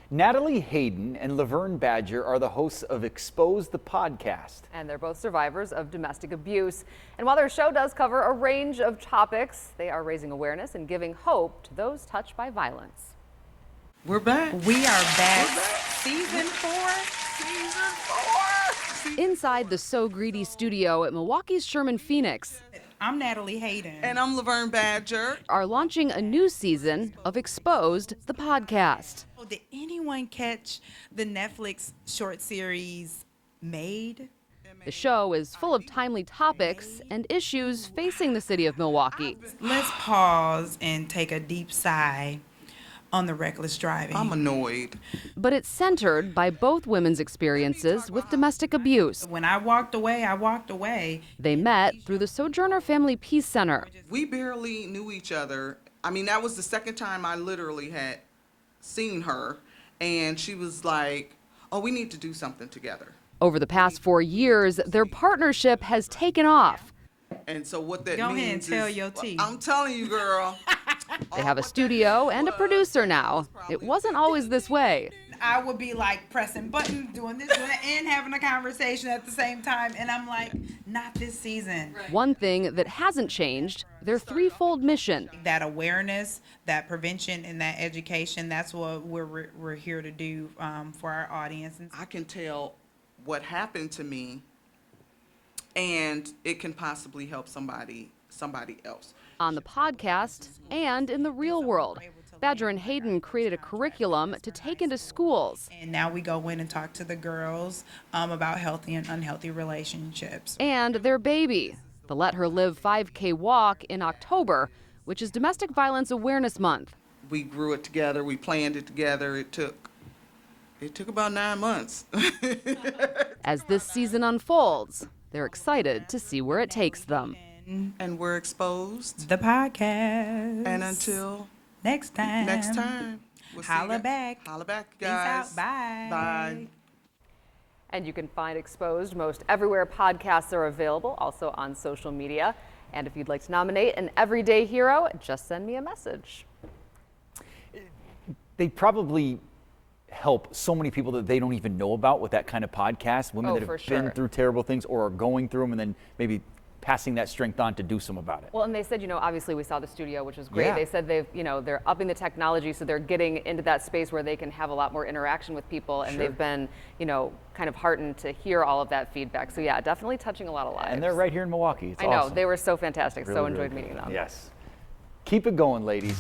Natalie Hayden and LaVerne Badger are the hosts of Expose the Podcast. And they're both survivors of domestic abuse. And while their show does cover a range of topics, they are raising awareness and giving hope to those touched by violence. We're back. We are back. We're back. Season 4. Inside the So Greedy studio at Milwaukee's Sherman Phoenix I'm Natalie Hayden. And I'm LaVerne Badger. are launching a new season of Exposed the Podcast. Did anyone catch the Netflix short series Made? The show is full of timely topics and issues facing the city of Milwaukee. Let's pause and take a deep sigh on the reckless driving. I'm annoyed. But it's centered by both women's experiences with domestic abuse. When I walked away, I walked away. They met through the Sojourner Family Peace Center. We barely knew each other. I mean, that was the second time I literally had seen her. And she was like, oh, we need to do something together. Over the past 4 years, their partnership has taken off. And so what that Go means ahead and tell is, your tea. I'm telling you, girl. They have a studio and a producer now. It wasn't always this way. I would be like pressing buttons, doing this, doing that, and having a conversation at the same time. And I'm like, not this season. One thing that hasn't changed, their threefold mission. That awareness, that prevention, and that education, that's what we're here to do for our audience. I can tell what happened to me, and it can possibly help somebody else. On the podcast and in the real world, Badger and Hayden created a curriculum to take into schools. And now we go in and talk to the girls about healthy and unhealthy relationships. And their baby, the Let Her Live 5K walk in October, which is Domestic Violence Awareness Month. We grew it together. We planned it together. It took about 9 months. As this season unfolds, they're excited to see where it takes them. And we're exposed. The podcast. And until next time. We'll see Holla you. back. Holla back, Peace guys. out. Bye. Bye. And you can find Exposed most everywhere podcasts are available, also on social media. And if you'd like to nominate an everyday hero, just send me a message. They probably help so many people that they don't even know about with that kind of podcast. Women that have been through terrible things or are going through them, and then maybe passing that strength on to do something about it. Well, and they said, obviously we saw the studio, which was great. Yeah. They said they're upping the technology, so they're getting into that space where they can have a lot more interaction with people, and they've been, kind of heartened to hear all of that feedback. So yeah, definitely touching a lot of lives. And they're right here in Milwaukee. It's I know, awesome. they were so fantastic. Really, So really enjoyed good. meeting them. Yes. Keep it going, ladies.